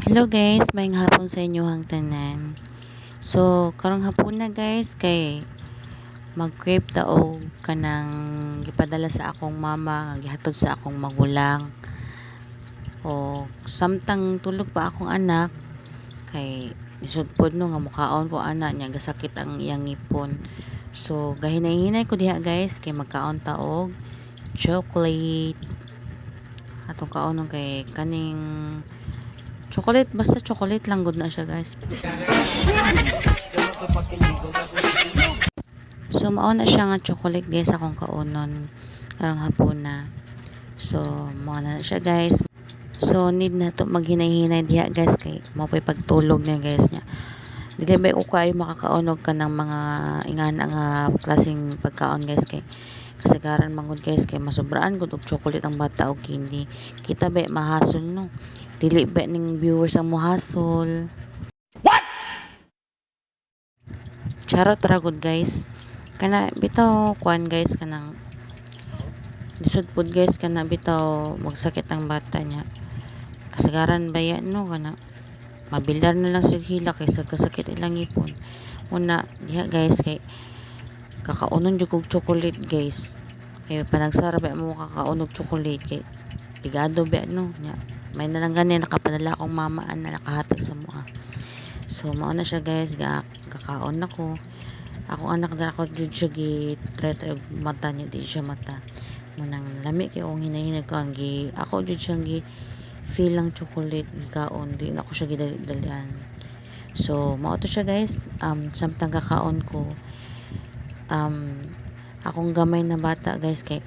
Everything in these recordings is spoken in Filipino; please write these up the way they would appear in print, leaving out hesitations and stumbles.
Hello guys, maayong hapon sa inyo hang tanan. So, karong hapon na guys kay mag-crave taog kanang gipadala sa akong mama nga gihatod sa akong magulang. O samtang tulog pa akong anak kay lisod pod no nga mukaon ko anak niya gasakit ang iyang ngipon. So, gahinay-hinay ko diha guys kay magkaon taog chocolate. Atong kaon kay kaning chocolate, basta chocolate lang good na siya guys. So mao na siya nga chocolate guys akong kaunon karong hapon na. So mao na siya guys. So need na to maghinay-hinay diha guys kay mao pay pagtulog niya guys niya. Dili ba ko kayo makakaunog ka ng mga ingana nga klaseng pagkaon guys kay kasagaran mangod guys kay masobraan gud og chocolate ang bata og candy. Kita ba mahasol no. Dili ba ning viewers ang mohasol. Charot ra gud guys. Kana bitaw kuan guys kanang lisod pod guys kana bitaw magsakit ang bata niya. Kasagaran ba yan no kana mabilar na lang sig hila kaysa kasakit ilang ipon. Una diha guys kay kakaunon jud kog chocolate guys. Kay panagsara ba mo kakaunog chocolate kay pigado ba no nya. May nalang gani nakapadala akong mama na nakahatag sa mua. So mao na siya guys kakaon ako. Ako anak na ako jud siya gi try mata niya di siya mata. Munang lami kay kung hinahinag ko ang gi ako jud siyang gi feel lang chocolate gikaon di na ko siya gidalian. So mao to siya guys samtang kakaon ko akong gamay na bata guys kay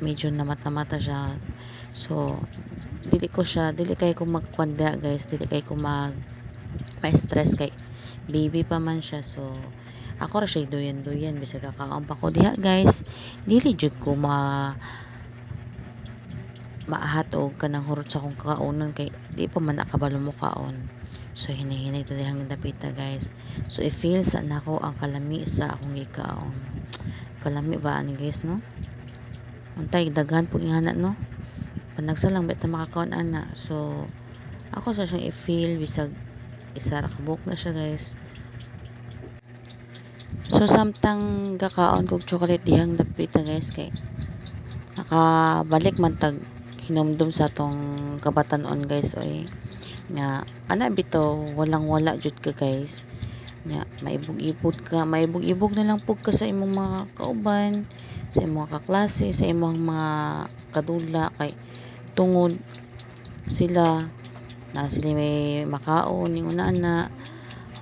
medyo namata-mata siya. So dili kay ko magkwanda guys, dili kay ko ma-stress kay baby pa man siya. So ako ra siya duyan-duyan bisag kakaon pa ko diha guys. Dili jud ko maahatog kanang hurot sa akong kakaunon kay di pa man nakabalo mo kaon. So hinahinay ta dihang dapita guys. So i-feel sa nako ang kalami sa akong gikaon. Kalami ba ani guys no? Untay daghan pud ingana no. Panagsalang bet na makakaon ana. So ako sa siyang i-feel bisag isa ra kabuk na siya guys. So samtang kakaon kog chocolate dihang dapita guys kay nakabalik man tag hinumdum sa tong kabatanon guys oy nga ana bitaw walang wala jud ka guys nga maibog-ibog na lang pug ka sa imong mga kauban sa imong kaklase sa imong mga kadula kay tungod sila may makaon ning una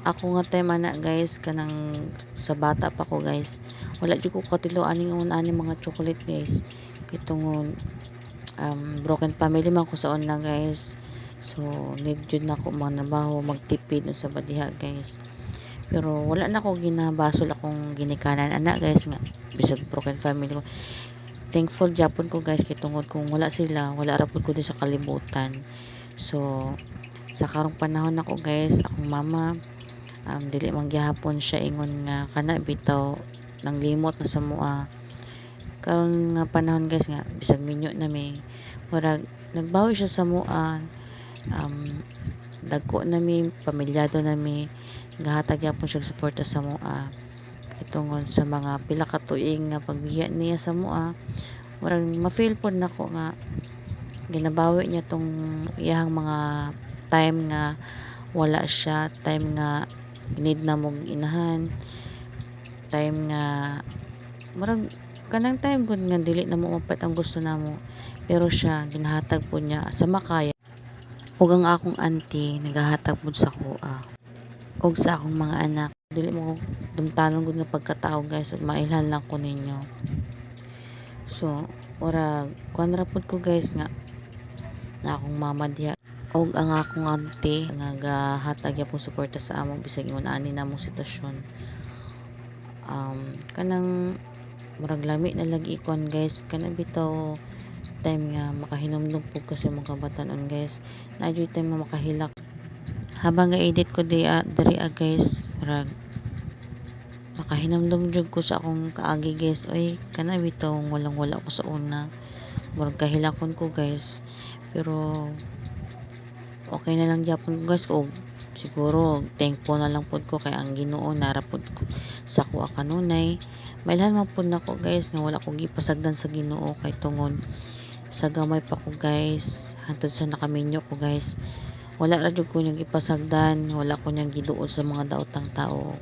ako nga time ana guys kanang sa bata pa ko guys wala jud ko katiloan ning una mga chocolate guys kay tungod broken family man ko sa una guys. So need jud na ko manabaho magtipid sa badiha guys. Pero wala na ko ginabasol akong ginikanan ana guys nga bisag broken family ko. Thankful japon ko guys kay tungod kung wala sila wala ra pud ko di sa kalibutan. So sa karong panahon ako guys akong mama dili man gyapon siya ingon nga kana bitaw nang limot na sa mua. Karon nga panahon guys nga bisag minyo na may murag nagbawi siya sa mua dagko na mi pamilyado na mi gahatag gyapon siya suporta sa mua kay tungod sa mga pila ka tuig nga pagbiya niya sa mua murag ma-feel pod nako nga ginabawi niya tong iyang mga time nga wala siya time nga need na mong inahan time nga murag kanang time gud nga dili na mo mapat ang gusto namo pero siya ginahatag po niya sa makaya ug ang akong auntie nagahatag pud sa kuha ug sa akong mga anak dili mo dumtanon gud nga pagkatao guys ug mailhan lang ko ninyo. So ora kuan ra pud ko guys nga na akong mama diha ug ang akong auntie nga gahatag gyapon suporta sa among bisag ingon ani namong sitwasyon. Kanang murag lami na lagi ikon guys kana bitaw time nga makahinumdum pug kasi mga kabatanon guys na time nga makahilak habang ga-edit ko diri guys murag makahinumdum jud ko sa akong kaagi guys oy kana bitaw walang wala ko sa una murag kahilakon ko guys pero okay na lang gyapon ko guys, og siguro thankful na lang pud ko kay ang Ginoo nara pud ko sa kuha kanunay. Mailhan man pud nako guys nga wala ko gipasagdan sa Ginoo kay tungod sa gamay pa ko guys hantod sa nakaminyo ko guys. Wala ra jud ko niyang gipasagdan, wala ko niyang giduol sa mga daotang tao.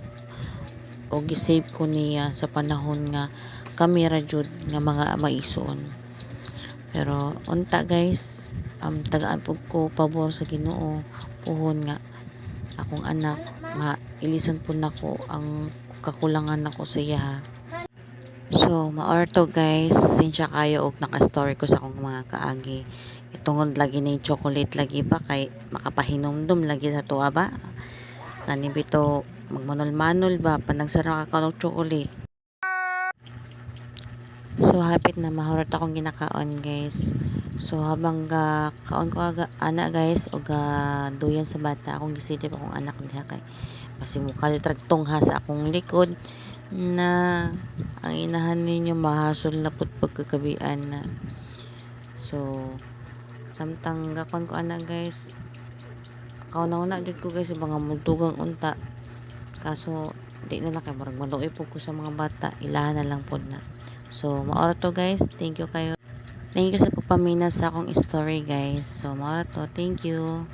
O gisave ko niya sa panahon nga kami ra jud nga mga maison. Pero unta guys, tagaan pud ko pabor sa Ginoo puhon nga akong anak mailisan pud nako ang kakulangan nako sa iya ha. So, maorto guys, sinsya kayo og naka-story ko sa akong mga kaagi. Itungod lagi ni chocolate lagi ba kay makapahinumdum lagi sa tuwa ba? Kani bito magmanol-manol ba panagsara ka og chocolate. So, hapit na mahurot akong ginakaon guys. So, habang kaon ko ana guys og duyan sa bata akong gisilip akong anak niya kay masimukal tragtong ha sa akong likod na ang inahan ninyo mahasol na pud pagkakabian na. So, samtang gakon ko ana guys, kauna-una jud ko guys mga multugang unta. Kaso di na lang kay murag maluoy po ko sa mga bata, ilahan na lang pod na. So, maoro to guys. Thank you kayo. Thank you sa pagpamina sa akong story guys. So, maoro to. Thank you.